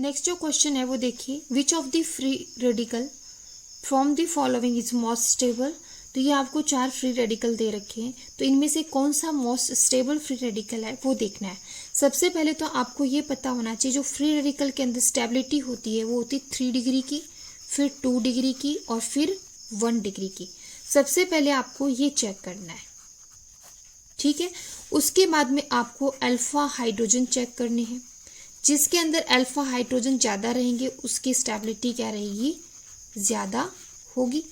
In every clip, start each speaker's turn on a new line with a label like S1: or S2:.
S1: Next जो question है वो देखिए, which of the free radical from the following is most stable. तो ये आपको 4 फ्री रेडिकल दे रखे हैं, तो इनमें से कौन सा मोस्ट स्टेबल फ्री रेडिकल है वो देखना है। सबसे पहले तो आपको ये पता होना चाहिए जो फ्री रेडिकल के अंदर स्टेबिलिटी होती है वो होती है 3 डिग्री की, फिर 2 डिग्री की और फिर 1 डिग्री की। सबसे पहले आपको ये चेक करना है, ठीक है। उसके बाद में आपको अल्फा हाइड्रोजन चेक करने हैं, जिसके अंदर अल्फा हाइड्रोजन ज़्यादा रहेंगे उसकी स्टेबिलिटी क्या रहेगी, ज़्यादा होगी,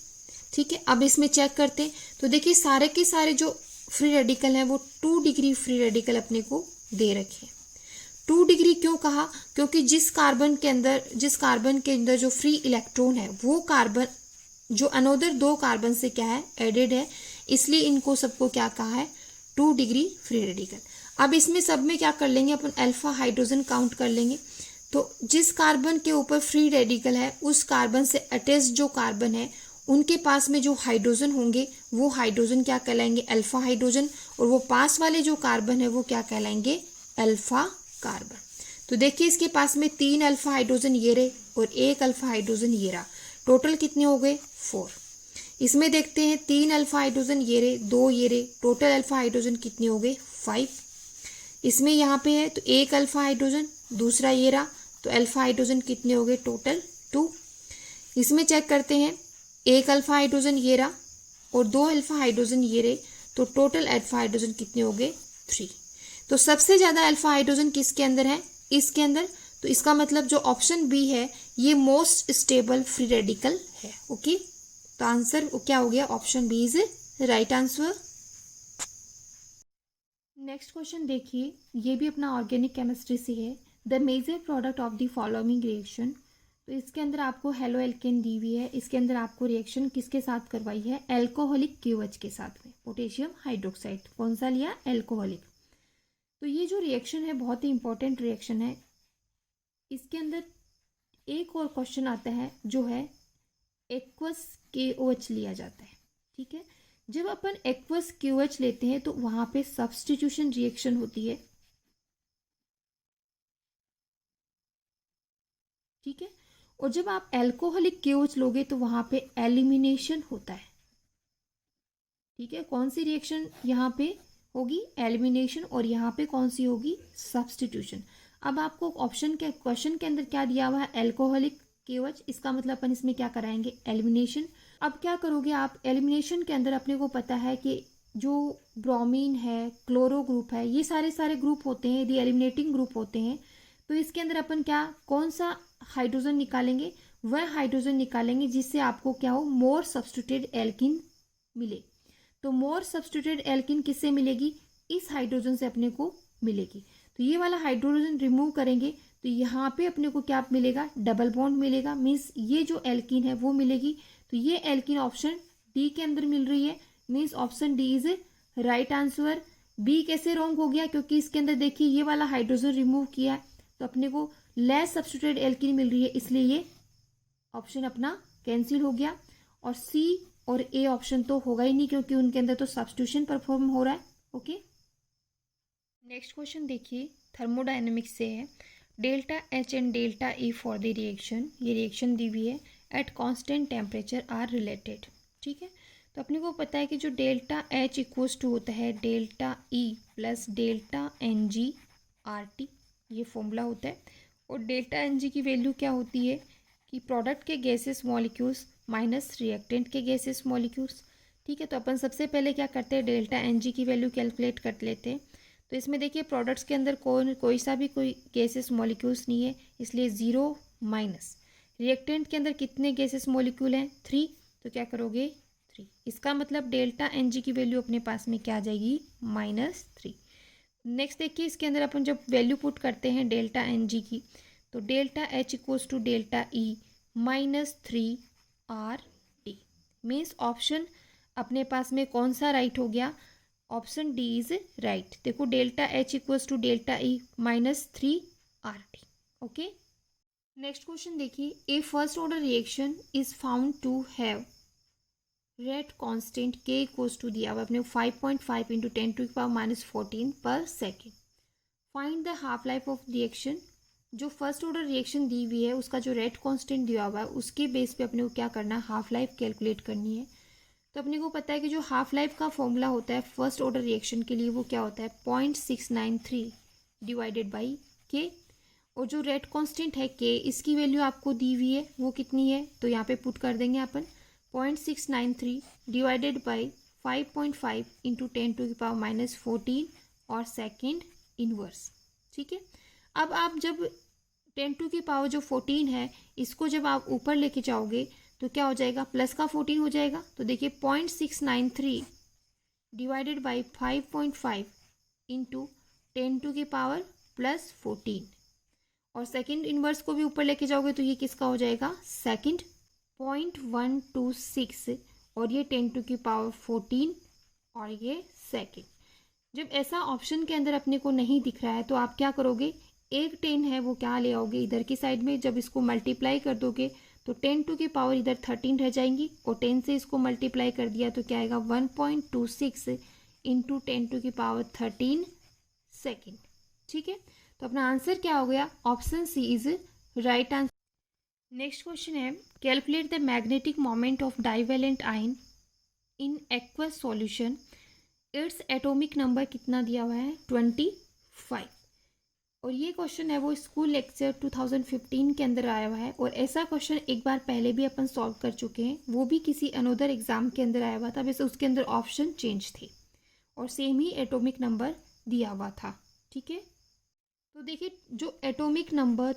S1: ठीक है। अब इसमें चेक करते हैं, तो देखिए सारे के सारे जो फ्री रेडिकल हैं वो 2 डिग्री फ्री रेडिकल अपने को दे रखे हैं। 2 डिग्री क्यों कहा, क्योंकि जिस कार्बन के अंदर जो फ्री इलेक्ट्रॉन है वो कार्बन जो अनोदर 2 कार्बन से क्या है, एडेड है, इसलिए इनको सबको क्या कहा है, 2 डिग्री फ्री रेडिकल। अब इसमें सब में क्या कर लेंगे अपन, अल्फा हाइड्रोजन काउंट कर लेंगे। तो जिस कार्बन के ऊपर फ्री रेडिकल है उस कार्बन से अटैच जो कार्बन है उनके पास में जो हाइड्रोजन होंगे वो हाइड्रोजन क्या कहलाएंगे, अल्फा हाइड्रोजन, और वो पास वाले जो कार्बन है वो क्या कहलाएंगे, अल्फा कार्बन। तो देखिए इसके पास में 3 अल्फा हाइड्रोजन ये रहे और 1 अल्फा हाइड्रोजन ये रहा, टोटल कितने हो गए, 4। इसमें देखते हैं 3 अल्फा हाइड्रोजन ये रहे, 2 ये रहे, टोटल अल्फा हाइड्रोजन कितने हो गए, 5। इसमें यहाँ पे है तो 1 अल्फा हाइड्रोजन, दूसरा ये रहा, तो अल्फा हाइड्रोजन कितने हो गए, टोटल 2। इसमें चेक करते हैं 1 अल्फा हाइड्रोजन ये रहा और 2 अल्फा हाइड्रोजन ये रहे, तो टोटल अल्फा हाइड्रोजन कितने हो गए, 3। तो सबसे ज्यादा अल्फा हाइड्रोजन किसके अंदर है, इसके अंदर। तो इसका मतलब जो ऑप्शन बी है ये मोस्ट स्टेबल फ्री रेडिकल है। ओके, तो आंसर क्या हो गया, option B is right answer. Next question देखिए, ये भी अपना ऑर्गेनिक केमिस्ट्री से है। The major product of the following reaction. तो इसके अंदर आपको हेलो एल्केन दी हुई है, इसके अंदर आपको रिएक्शन किसके साथ करवाई है, एल्कोहलिक क्यूएच के साथ में, पोटेशियम हाइड्रोक्साइड। कौन सा लिया, एल्कोहलिक। तो ये जो रिएक्शन है बहुत ही इंपॉर्टेंट रिएक्शन है। इसके अंदर एक और क्वेश्चन आता है जो है एक्वस KOH लिया जाता है, ठीक है। जब अपन एक्वस KOH लेते हैं तो वहां पे सब्स्टिट्यूशन रिएक्शन होती है, ठीक है। और जब आप एल्कोहलिक KOH लोगे तो वहां पे एलिमिनेशन होता है, ठीक है। कौन सी रिएक्शन यहाँ पे होगी, एलिमिनेशन, और यहाँ पे कौन सी होगी, सब्स्टिट्यूशन। अब आपको ऑप्शन के क्वेश्चन के अंदर क्या दिया हुआ है, एल्कोहलिक KOH, इसका मतलब अपन इसमें क्या कराएंगे, एलिमिनेशन। अब क्या करोगे आप, एलिमिनेशन के अंदर अपने को पता है कि जो ब्रोमीन है, क्लोरो ग्रुप है, ये सारे सारे ग्रुप होते हैं, यदि एलिमिनेटिंग ग्रुप होते हैं तो इसके अंदर अपन क्या, कौन सा हाइड्रोजन निकालेंगे, वह हाइड्रोजन निकालेंगे जिससे आपको क्या हो, मोर सब्स्टिट्यूटेड एल्किन मिले। तो मोर सब्स्टिट्यूटेड एल्किन किससे मिलेगी, इस हाइड्रोजन से अपने को मिलेगी। तो ये वाला हाइड्रोजन रिमूव करेंगे तो यहाँ पे अपने को क्या मिलेगा, डबल बॉन्ड मिलेगा, मीन्स ये जो एल्किन है वो मिलेगी। तो ये एल्किन ऑप्शन डी के अंदर मिल रही है, means option D is right answer. B कैसे रॉन्ग हो गया, क्योंकि इसके अंदर देखिए ये वाला हाइड्रोजन रिमूव किया तो अपने को लेस सब्स्टिट्यूटेड एल्किन मिल रही है, इसलिए ये ऑप्शन अपना कैंसिल हो गया। और सी और ए ऑप्शन तो होगा ही नहीं क्योंकि उनके अंदर तो सब्स्टिट्यूशन परफॉर्म हो रहा है। ओके, नेक्स्ट क्वेश्चन देखिए, थर्मोडायनेमिक्स से है। Delta H and delta E for the reaction, ये रिएक्शन दी हुई है, at constant temperature are related, ठीक है। तो अपने को पता है कि जो डेल्टा H इक्वल्स टू होता है delta E plus delta NG/RT, ये फॉर्मूला होता है। और डेल्टा NG की वैल्यू क्या होती है कि प्रोडक्ट के गैसेस मॉलिक्यूल्स माइनस रिएक्टेंट के गैसेस मॉलिक्यूल्स, ठीक है। तो अपन सबसे पहले क्या करते हैं, डेल्टा NG की वैल्यू कैलकुलेट कर लेते हैं। तो इसमें देखिए प्रोडक्ट्स के अंदर कोई सा भी कोई गैसेस मॉलिक्यूल्स नहीं है, इसलिए 0 माइनस। रिएक्टेंट के अंदर कितने गैसेस मॉलिक्यूल हैं, 3, तो क्या करोगे 3। इसका मतलब डेल्टा NG की वैल्यू अपने पास में क्या आ जाएगी, -3। नेक्स्ट देखिए इसके अंदर अपन जब वैल्यू पुट करते हैं डेल्टा NG की, तो delta H equals to delta E -3RT, means option अपने पास में कौन सा राइट हो गया, ऑप्शन डी इज राइट। देखो delta H equals to delta E -3RT। Okay, next question देखिए, a first order reaction is found to have rate constant K equals to दिया हुआ अपने 5.5 into 10⁻⁻14 per second. Find the half life of reaction जो first order reaction दी हुई है उसका जो रेट कांस्टेंट दिया हुआ है उसके बेस पे अपने को क्या करना है, हाफ लाइफ कैलकुलेट करनी है। तो अपने को पता है कि जो हाफ लाइफ का फॉर्मूला होता है फर्स्ट ऑर्डर रिएक्शन के लिए वो क्या होता है 0.693 डिवाइडेड बाई के। और जो रेट कांस्टेंट है के, इसकी वैल्यू आपको दी हुई है वो कितनी है, तो यहाँ पे पुट कर देंगे अपन 0.693 डिवाइडेड बाई 5.5 इंटू 10⁻⁻14 और सेकेंड इनवर्स। ठीक है, अब आप जब 10⁻14 है इसको जब आप ऊपर लेके जाओगे तो क्या हो जाएगा, प्लस का 14 हो जाएगा। तो देखिए 0.693 डिवाइडेड बाई 5.5 इंटू 10⁻+14 और सेकंड इनवर्स को भी ऊपर लेके जाओगे तो ये किसका हो जाएगा, सेकंड 0.126 और ये 10⁻14 और ये सेकंड। जब ऐसा ऑप्शन के अंदर अपने को नहीं दिख रहा है तो आप क्या करोगे, एक 10 है वो क्या ले आओगे इधर की साइड में, जब इसको मल्टीप्लाई कर दोगे तो 10⁻, इधर 13 रह जाएंगी और 10 से इसको मल्टीप्लाई कर दिया तो क्या आएगा 1.26 इंटू 10⁻13 सेकेंड। ठीक है, तो अपना आंसर क्या हो गया, option C is right answer. Next question है, calculate the magnetic moment of divalent ion in aqueous solution. It's atomic number कितना दिया हुआ है 25। और ये क्वेश्चन है वो स्कूल लेक्चर 2015 के अंदर आया हुआ है और ऐसा क्वेश्चन एक बार पहले भी अपन सॉल्व कर चुके हैं, वो भी किसी अनदर एग्जाम के अंदर आया हुआ था, वैसे उसके अंदर ऑप्शन चेंज थे और सेम ही एटॉमिक नंबर दिया हुआ था। ठीक है, तो देखिए जो एटॉमिक नंबर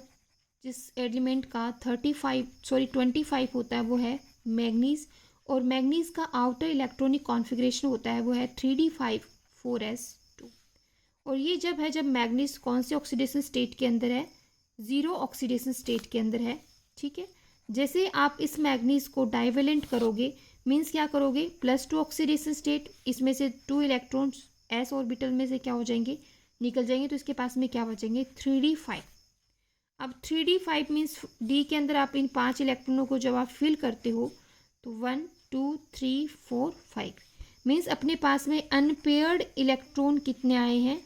S1: जिस एलिमेंट का 25 होता है वो है मैग्नीज, और मैग्नीज का आउटर इलेक्ट्रॉनिक कॉन्फ़िगरेशन होता है वो है 3d5 4s2। और ये जब मैग्नीज कौन से ऑक्सीडेशन स्टेट के अंदर है, ज़ीरो ऑक्सीडेशन स्टेट के अंदर है। ठीक है, जैसे आप इस मैग्नीज को डाइवेलेंट करोगे मीन्स क्या करोगे, +2 ऑक्सीडेशन स्टेट, इसमें से 2 इलेक्ट्रॉन्स एस ऑर्बिटल में से क्या हो जाएंगे, निकल जाएंगे, तो इसके पास में क्या बचेंगे 3d5। अब 3d5 मीन्स डी के अंदर आप इन 5 इलेक्ट्रॉनों को जब आप फिल करते हो तो 1 2 3 4 5 मीन्स अपने पास में अनपेयर्ड इलेक्ट्रॉन कितने आए हैं,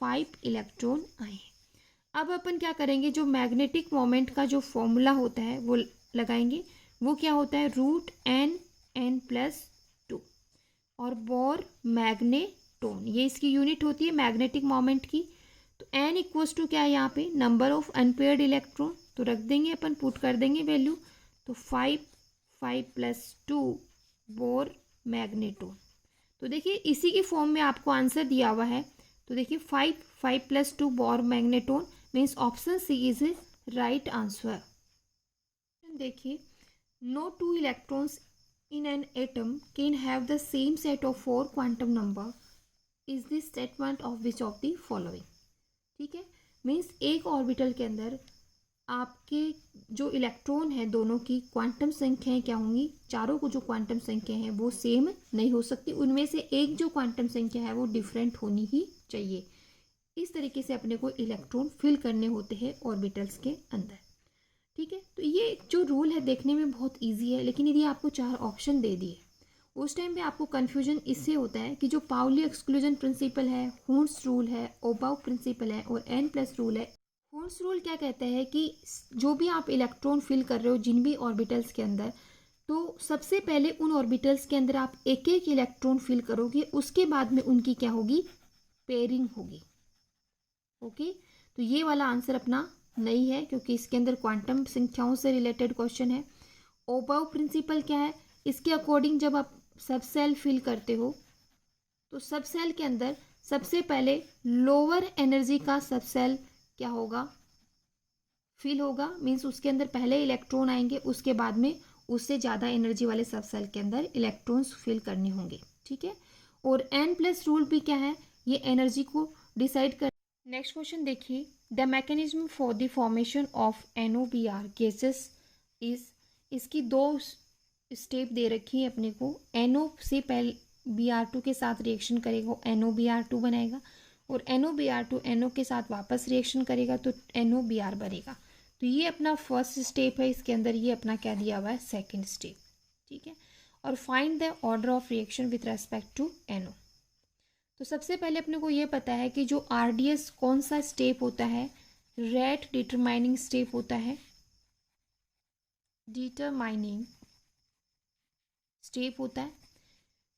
S1: 5 इलेक्ट्रॉन आए हैं। अब अपन क्या करेंगे, जो मैग्नेटिक मोमेंट का जो फॉर्मूला होता है वो लगाएंगे, वो क्या होता है √n+2 और बोर मैग्नेटोन, ये इसकी यूनिट होती है मैग्नेटिक मोमेंट की। तो n इक्वल्स टू क्या है यहाँ पे, नंबर ऑफ अनपेयर्ड इलेक्ट्रॉन, तो रख देंगे अपन, पुट कर देंगे वैल्यू, तो 5 + 2 बोर मैग्नेटोन। तो देखिए इसी की फॉर्म में आपको आंसर दिया हुआ है, तो देखिए 5 + 2 Bohr magneton means option C is right answer. देखिए no 2 electrons in an atom can have the same set of 4 quantum number is this statement of which of the following। ठीक है, मीन्स एक orbital के अंदर आपके जो electron है दोनों की क्वांटम संख्याएं क्या होंगी, चारों को जो क्वांटम संख्या है वो सेम नहीं हो सकती, उनमें से एक जो क्वांटम संख्या है वो डिफरेंट होनी ही चाहिए। इस तरीके से अपने को इलेक्ट्रॉन फिल करने होते हैं ऑर्बिटल्स के अंदर। ठीक है, तो ये जो रूल है देखने में बहुत इजी है, लेकिन यदि आपको 4 ऑप्शन दे दिए उस टाइम पे आपको कन्फ्यूजन इससे होता है कि जो पाउली एक्सक्लूजन प्रिंसिपल है, हूर्स रूल है, ओबाउ प्रिंसिपल है और n+ रूल है। हूर्स रूल क्या कहता है कि जो भी आप इलेक्ट्रॉन फिल कर रहे हो जिन भी ऑर्बिटल्स के अंदर, तो सबसे पहले उन ऑर्बिटल्स के अंदर आप एक एक इलेक्ट्रॉन फिल करोगे, उसके बाद में उनकी क्या होगी, पेयरिंग होगी। ओके, तो ये वाला आंसर अपना नहीं है क्योंकि इसके अंदर क्वांटम संख्याओं से रिलेटेड क्वेश्चन है। ओबाउ प्रिंसिपल क्या है, इसके अकॉर्डिंग जब आप सब सेल फिल करते हो तो सब सेल के अंदर सबसे पहले लोअर एनर्जी का सब सेल क्या होगा, फिल होगा, मीन्स उसके अंदर पहले इलेक्ट्रॉन आएंगे, उसके बाद में उससे ज़्यादा एनर्जी वाले सब सेल के अंदर इलेक्ट्रॉन्स फिल करने होंगे। ठीक है, और n+ रूल भी क्या है, ये एनर्जी को डिसाइड कर। नेक्स्ट क्वेश्चन देखिए, the mechanism for the formation of NOBr gases is, इसकी 2 स्टेप दे रखी है अपने को। NO से पहले Br2 के साथ रिएक्शन करेगा NOBr2 बनाएगा, और NOBr2 NO के साथ वापस रिएक्शन करेगा तो NOBr बनेगा। तो ये अपना फर्स्ट स्टेप है, इसके अंदर ये अपना क्या दिया हुआ है, सेकेंड स्टेप। ठीक है, और find the order of reaction with respect to NO। तो सबसे पहले अपने को ये पता है कि जो RDS कौन सा स्टेप होता है, रेट डिटरमाइनिंग स्टेप होता है, डिटरमाइनिंग स्टेप होता है।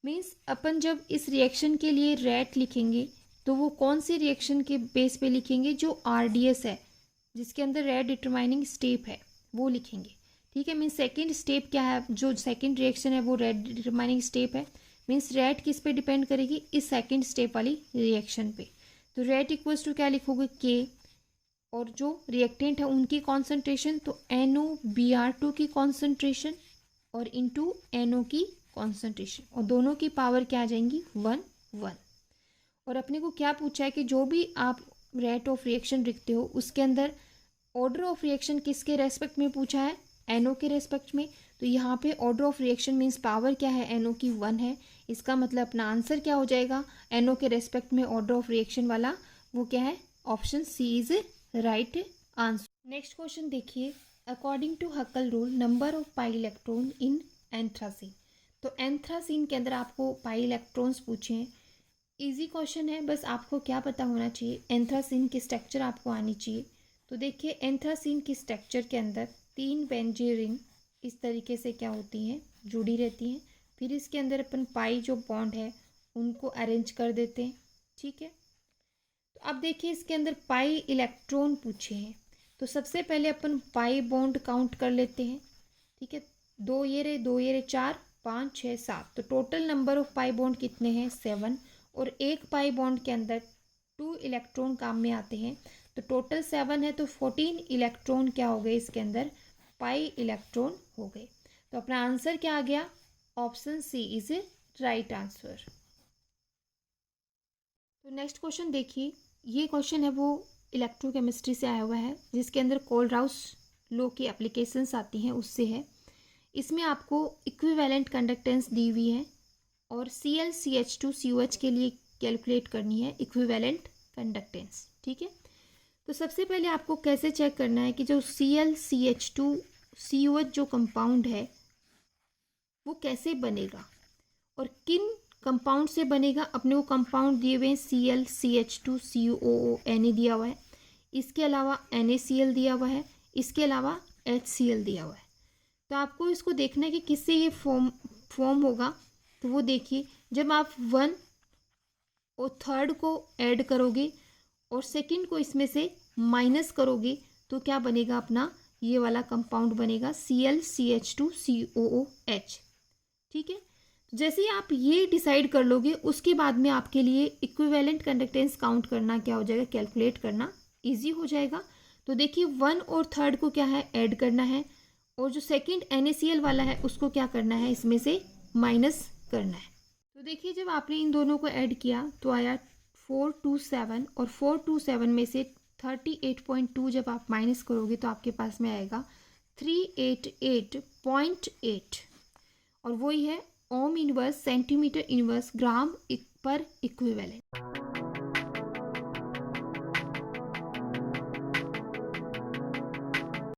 S1: मीन्स अपन जब इस रिएक्शन के लिए रेट लिखेंगे तो वो कौन सी रिएक्शन के बेस पे लिखेंगे, जो आरडीएस है, जिसके अंदर रेट डिटरमाइनिंग स्टेप है, वो लिखेंगे। ठीक है, मीन्स सेकेंड स्टेप क्या है, जो सेकेंड रिएक्शन है वो रेट डिटरमाइनिंग स्टेप है। मीन्स रेट किस पे डिपेंड करेगी, इस सेकेंड स्टेप वाली रिएक्शन पे। तो रेट इक्वल्स टू क्या लिखोगे, के, और जो रिएक्टेंट है उनकी कॉन्सेंट्रेशन, तो NOBr2 की कॉन्सेंट्रेशन और इनटू NO की कॉन्सेंट्रेशन, और दोनों की पावर क्या आ जाएंगी, 1 1। और अपने को क्या पूछा है कि जो भी आप रेट ऑफ रिएक्शन लिखते हो उसके अंदर ऑर्डर ऑफ रिएक्शन किसके रेस्पेक्ट में पूछा है, NO के रेस्पेक्ट में। तो यहाँ पे order of reaction means power क्या है, NO की 1 है। इसका मतलब अपना आंसर क्या हो जाएगा, NO के रेस्पेक्ट में ऑर्डर ऑफ रिएक्शन वाला वो क्या है, option C is right answer. Next question देखिए, according to Huckel rule number of pi electron in anthracene. तो एंथ्रासीन के अंदर आपको पाई इलेक्ट्रॉन्स पूछे हैं। इजी क्वेश्चन है, बस आपको क्या पता होना चाहिए, एंथ्रासीन की स्ट्रक्चर आपको आनी चाहिए। तो देखिए एंथ्रासीन की स्ट्रक्चर के अंदर 3 बेंजी रिंग इस तरीके से क्या होती हैं, जुड़ी रहती हैं। फिर इसके अंदर अपन पाई जो बॉन्ड है उनको अरेंज कर देते हैं। ठीक है, तो अब देखिए इसके अंदर पाई इलेक्ट्रॉन पूछे हैं। तो सबसे पहले अपन पाई बॉन्ड काउंट कर लेते हैं। ठीक है, 2 ये रहे, 2 ये रहे, 4 5 6 7, तो total number of pi bond कितने हैं, 7। और एक पाई बॉन्ड के अंदर 2 इलेक्ट्रॉन काम में आते हैं, तो टोटल 7 है, तो 14 इलेक्ट्रॉन क्या हो गए इसके अंदर, पाई इलेक्ट्रॉन हो गए। तो अपना आंसर क्या आ गया, option C is a right answer. तो नेक्स्ट क्वेश्चन देखिए, ये क्वेश्चन है वो इलेक्ट्रोकेमिस्ट्री से आया हुआ है, जिसके अंदर कोलराउस लॉ की एप्लीकेशंस आती हैं उससे है। इसमें आपको इक्विवेलेंट कंडक्टेंस दी हुई है और ClCH2COH के लिए कैलकुलेट करनी है इक्विवेलेंट कंडक्टेंस। ठीक है, तो सबसे पहले आपको कैसे चेक करना है कि जो ClCH2COH जो कंपाउंड है वो कैसे बनेगा और किन कंपाउंड से बनेगा। अपने को कंपाउंड दिए हुए हैं ClCH2COO Na दिया हुआ है, इसके अलावा NaCl दिया हुआ है, इसके अलावा HCl दिया हुआ है। तो आपको इसको देखना है कि किससे ये फॉर्म होगा। तो वो देखिए, जब आप 1 और 3rd को ऐड करोगे और सेकंड को इसमें से माइनस करोगे तो क्या बनेगा, अपना ये वाला कंपाउंड बनेगा ClCH2COOH। ठीक है, तो जैसे ही आप ये डिसाइड कर लोगे उसके बाद में आपके लिए इक्विवेलेंट कंडक्टेंस काउंट करना क्या हो जाएगा, कैलकुलेट करना ईजी हो जाएगा। तो देखिए 1 और 3rd को क्या है, ऐड करना है, और जो सेकंड NaCl वाला है उसको क्या करना है, इसमें से माइनस करना है। तो देखिए जब आपने इन दोनों को ऐड किया तो आया 427, और 427 में से 38.2 जब आप माइनस करोगे तो आपके पास में आएगा 388.8, और वही है ओम इनवर्स, सेंटीमीटर इनवर्स, ग्राम पर इक्विवेलेंट।